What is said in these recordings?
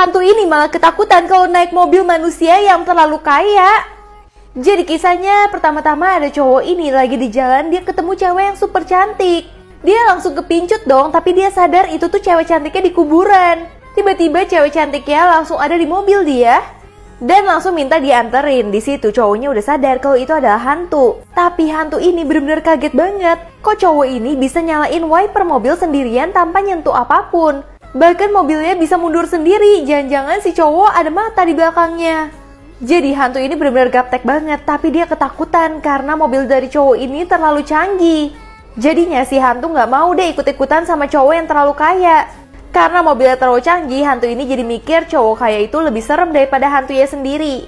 hantu ini malah ketakutan kalau naik mobil manusia yang terlalu kaya. Jadi kisahnya pertama-tama ada cowok ini lagi di jalan, dia ketemu cewek yang super cantik. Dia langsung kepincut dong, tapi dia sadar itu tuh cewek cantiknya di kuburan. Tiba-tiba cewek cantiknya langsung ada di mobil dia dan langsung minta dianterin. Di situ cowoknya udah sadar kalau itu adalah hantu. Tapi hantu ini benar-benar kaget banget. Kok cowok ini bisa nyalain wiper mobil sendirian tanpa nyentuh apapun? Bahkan mobilnya bisa mundur sendiri. Jangan-jangan si cowok ada mata di belakangnya. Jadi hantu ini benar-benar gaptek banget. Tapi dia ketakutan karena mobil dari cowok ini terlalu canggih. Jadinya si hantu gak mau deh ikut-ikutan sama cowok yang terlalu kaya. Karena mobilnya terlalu canggih, hantu ini jadi mikir cowok kaya itu lebih serem daripada hantunya sendiri.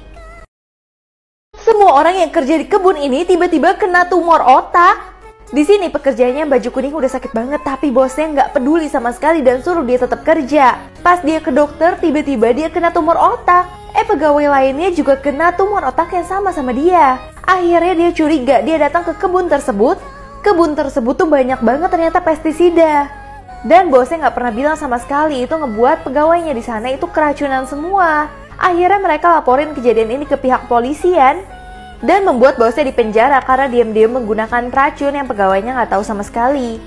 Semua orang yang kerja di kebun ini tiba-tiba kena tumor otak. Di sini pekerjaannya baju kuning udah sakit banget, tapi bosnya nggak peduli sama sekali dan suruh dia tetap kerja. Pas dia ke dokter, tiba-tiba dia kena tumor otak. Pegawai lainnya juga kena tumor otak yang sama dia. Akhirnya dia curiga, dia datang ke kebun tersebut. Kebun tersebut tuh banyak banget ternyata pestisida. Dan bosnya nggak pernah bilang sama sekali, itu ngebuat pegawainya di sana itu keracunan semua. Akhirnya mereka laporin kejadian ini ke pihak polisian dan membuat bosnya dipenjara karena diam-diam menggunakan racun yang pegawainya nggak tahu sama sekali.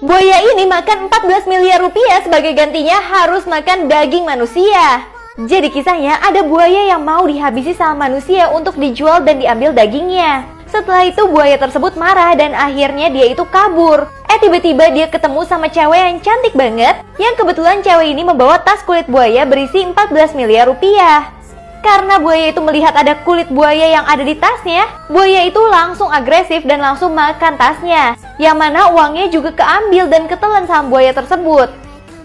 Buaya ini makan 14 miliar rupiah, sebagai gantinya harus makan daging manusia. Jadi kisahnya ada buaya yang mau dihabisi sama manusia untuk dijual dan diambil dagingnya. Setelah itu buaya tersebut marah dan akhirnya dia itu kabur. Tiba-tiba dia ketemu sama cewek yang cantik banget, yang kebetulan cewek ini membawa tas kulit buaya berisi 14 miliar rupiah. Karena buaya itu melihat ada kulit buaya yang ada di tasnya, buaya itu langsung agresif dan langsung makan tasnya. Yang mana uangnya juga keambil dan ketelan sama buaya tersebut.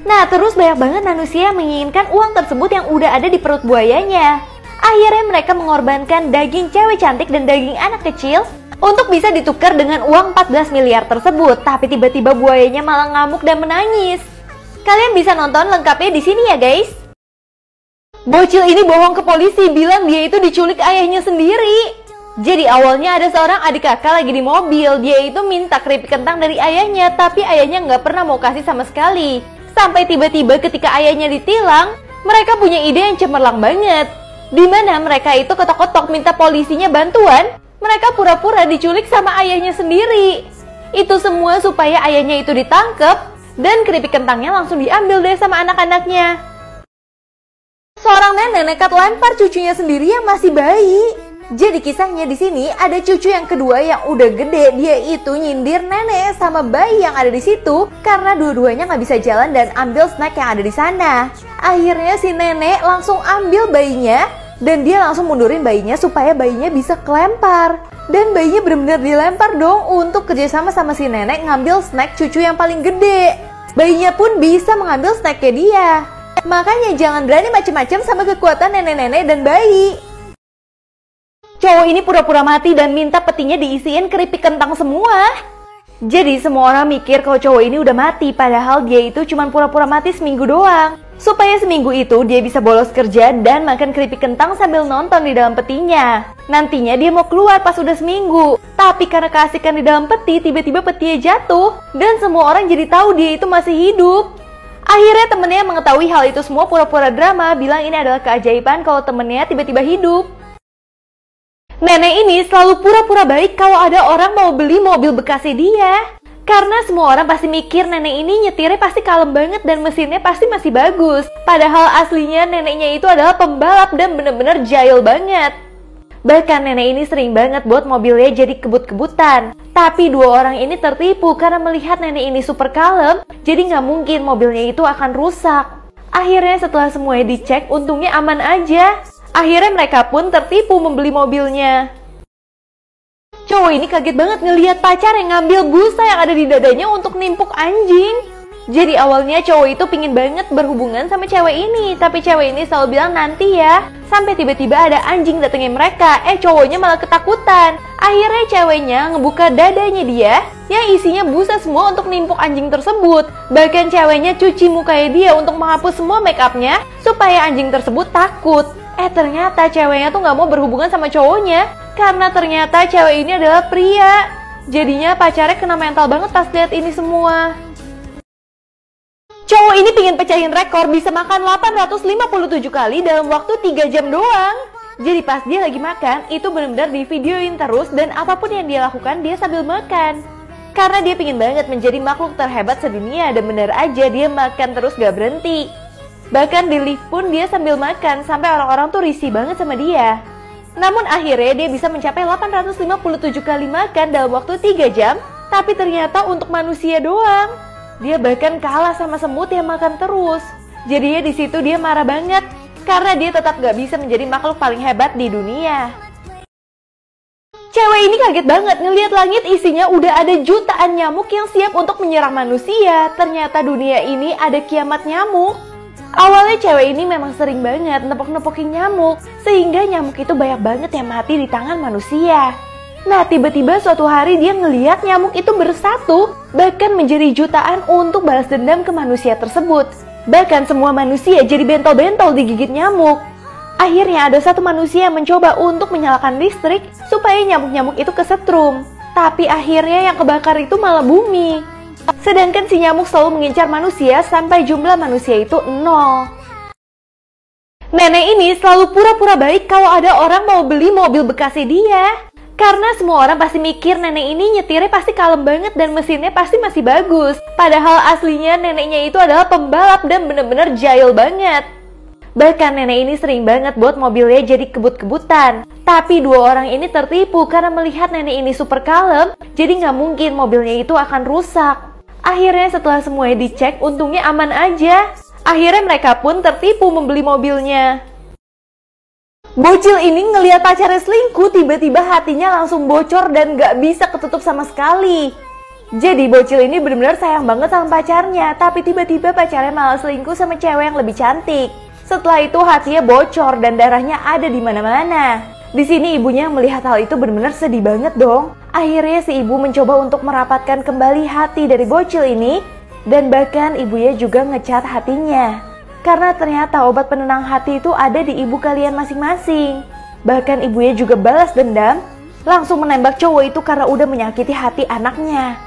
Nah, terus banyak banget manusia yang menginginkan uang tersebut yang udah ada di perut buayanya. Akhirnya mereka mengorbankan daging cewek cantik dan daging anak kecil untuk bisa ditukar dengan uang 14 miliar tersebut. Tapi tiba-tiba buayanya malah ngamuk dan menangis. Kalian bisa nonton lengkapnya di sini ya guys. Bocil ini bohong ke polisi, bilang dia itu diculik ayahnya sendiri. Jadi awalnya ada seorang adik kakak lagi di mobil. Dia itu minta keripik kentang dari ayahnya, tapi ayahnya nggak pernah mau kasih sama sekali. Sampai tiba-tiba ketika ayahnya ditilang, mereka punya ide yang cemerlang banget. Dimana mereka itu ketok-ketok minta polisinya bantuan. Mereka pura-pura diculik sama ayahnya sendiri. Itu semua supaya ayahnya itu ditangkap dan keripik kentangnya langsung diambil deh sama anak-anaknya. Seorang nenek nekat lempar cucunya sendiri yang masih bayi. Jadi kisahnya di sini ada cucu yang kedua yang udah gede. Dia itu nyindir nenek sama bayi yang ada di situ karena dua-duanya nggak bisa jalan dan ambil snack yang ada di sana. Akhirnya si nenek langsung ambil bayinya dan dia langsung mundurin bayinya supaya bayinya bisa kelempar. Dan bayinya benar-benar dilempar dong untuk kerjasama sama si nenek ngambil snack cucu yang paling gede. Bayinya pun bisa mengambil snacknya dia. Makanya jangan berani macem-macem sama kekuatan nenek-nenek dan bayi. Cowok ini pura-pura mati dan minta petinya diisiin keripik kentang semua. Jadi semua orang mikir kalau cowok ini udah mati, padahal dia itu cuma pura-pura mati seminggu doang. Supaya seminggu itu dia bisa bolos kerja dan makan keripik kentang sambil nonton di dalam petinya. Nantinya dia mau keluar pas udah seminggu. Tapi karena keasikan di dalam peti, tiba-tiba petinya jatuh dan semua orang jadi tahu dia itu masih hidup. Akhirnya temennya mengetahui hal itu semua pura-pura drama, bilang ini adalah keajaiban kalau temennya tiba-tiba hidup. Nenek ini selalu pura-pura baik kalau ada orang mau beli mobil bekasnya dia. Karena semua orang pasti mikir nenek ini nyetirnya pasti kalem banget dan mesinnya pasti masih bagus. Padahal aslinya neneknya itu adalah pembalap dan bener-bener jahil banget. Bahkan nenek ini sering banget buat mobilnya jadi kebut-kebutan. Tapi dua orang ini tertipu karena melihat nenek ini super kalem, jadi nggak mungkin mobilnya itu akan rusak. Akhirnya setelah semuanya dicek, untungnya aman aja. Akhirnya mereka pun tertipu membeli mobilnya. Cowok ini kaget banget ngelihat pacar yang ngambil busa yang ada di dadanya untuk nimpuk anjing. Jadi awalnya cowok itu pingin banget berhubungan sama cewek ini, tapi cewek ini selalu bilang nanti ya. Sampai tiba-tiba ada anjing datengin mereka, cowoknya malah ketakutan. Akhirnya ceweknya ngebuka dadanya dia, yang isinya busa semua untuk nimpuk anjing tersebut. Bahkan ceweknya cuci mukanya dia untuk menghapus semua make upnya, supaya anjing tersebut takut. Ternyata ceweknya tuh gak mau berhubungan sama cowoknya, karena ternyata cewek ini adalah pria. Jadinya pacarnya kena mental banget pas lihat ini semua. Cowok ini pingin pecahin rekor bisa makan 857 kali dalam waktu 3 jam doang. Jadi pas dia lagi makan, itu benar-benar di videoin terus dan apapun yang dia lakukan dia sambil makan. Karena dia pingin banget menjadi makhluk terhebat sedunia dan benar aja dia makan terus gak berhenti. Bahkan di lift pun dia sambil makan sampai orang-orang tuh risih banget sama dia. Namun akhirnya dia bisa mencapai 857 kali makan dalam waktu 3 jam, tapi ternyata untuk manusia doang. Dia bahkan kalah sama semut yang makan terus. Jadinya di situ dia marah banget karena dia tetap gak bisa menjadi makhluk paling hebat di dunia. Cewek ini kaget banget ngelihat langit isinya udah ada jutaan nyamuk yang siap untuk menyerang manusia. Ternyata dunia ini ada kiamat nyamuk. Awalnya cewek ini memang sering banget nepok-nepokin nyamuk, sehingga nyamuk itu banyak banget yang mati di tangan manusia. Nah tiba-tiba suatu hari dia ngelihat nyamuk itu bersatu, bahkan menjadi jutaan untuk balas dendam ke manusia tersebut. Bahkan semua manusia jadi bentol-bentol digigit nyamuk. Akhirnya ada satu manusia yang mencoba untuk menyalakan listrik supaya nyamuk-nyamuk itu kesetrum. Tapi akhirnya yang kebakar itu malah bumi. Sedangkan si nyamuk selalu mengincar manusia sampai jumlah manusia itu 0. Nenek ini selalu pura-pura baik kalau ada orang mau beli mobil bekasnya dia. Karena semua orang pasti mikir nenek ini nyetirnya pasti kalem banget dan mesinnya pasti masih bagus. Padahal aslinya neneknya itu adalah pembalap dan bener-bener jahil banget. Bahkan nenek ini sering banget buat mobilnya jadi kebut-kebutan. Tapi dua orang ini tertipu karena melihat nenek ini super kalem, jadi nggak mungkin mobilnya itu akan rusak. Akhirnya setelah semuanya dicek, untungnya aman aja. Akhirnya mereka pun tertipu membeli mobilnya. Bocil ini ngelihat pacarnya selingkuh, tiba-tiba hatinya langsung bocor dan gak bisa ketutup sama sekali. Jadi bocil ini benar-benar sayang banget sama pacarnya, tapi tiba-tiba pacarnya malah selingkuh sama cewek yang lebih cantik. Setelah itu hatinya bocor dan darahnya ada di mana-mana. Di sini ibunya yang melihat hal itu benar-benar sedih banget dong. Akhirnya si ibu mencoba untuk merapatkan kembali hati dari bocil ini, dan bahkan ibunya juga ngecat hatinya. Karena ternyata obat penenang hati itu ada di ibu kalian masing-masing. Bahkan ibunya juga balas dendam, langsung menembak cowok itu karena udah menyakiti hati anaknya.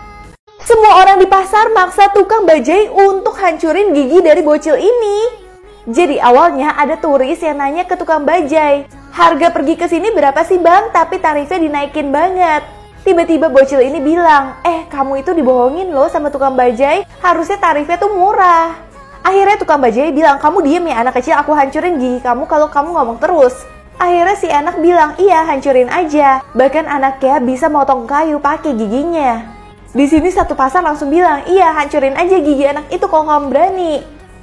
Semua orang di pasar maksa tukang bajai untuk hancurin gigi dari bocil ini. Jadi awalnya ada turis yang nanya ke tukang bajai, harga pergi ke sini berapa sih bang? Tapi tarifnya dinaikin banget. Tiba-tiba bocil ini bilang, kamu itu dibohongin loh sama tukang bajai, harusnya tarifnya tuh murah. Akhirnya tukang bajai bilang, kamu diem ya anak kecil, aku hancurin gigi kamu kalau kamu ngomong terus. Akhirnya si anak bilang, iya hancurin aja. Bahkan anaknya bisa motong kayu pakai giginya. Di sini satu pasar langsung bilang, iya hancurin aja gigi anak itu kalau kamu berani.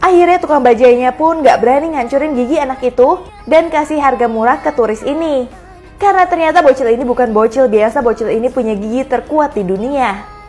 Akhirnya tukang bajainya pun gak berani ngancurin gigi anak itu dan kasih harga murah ke turis ini. Karena ternyata bocil ini bukan bocil biasa, bocil ini punya gigi terkuat di dunia.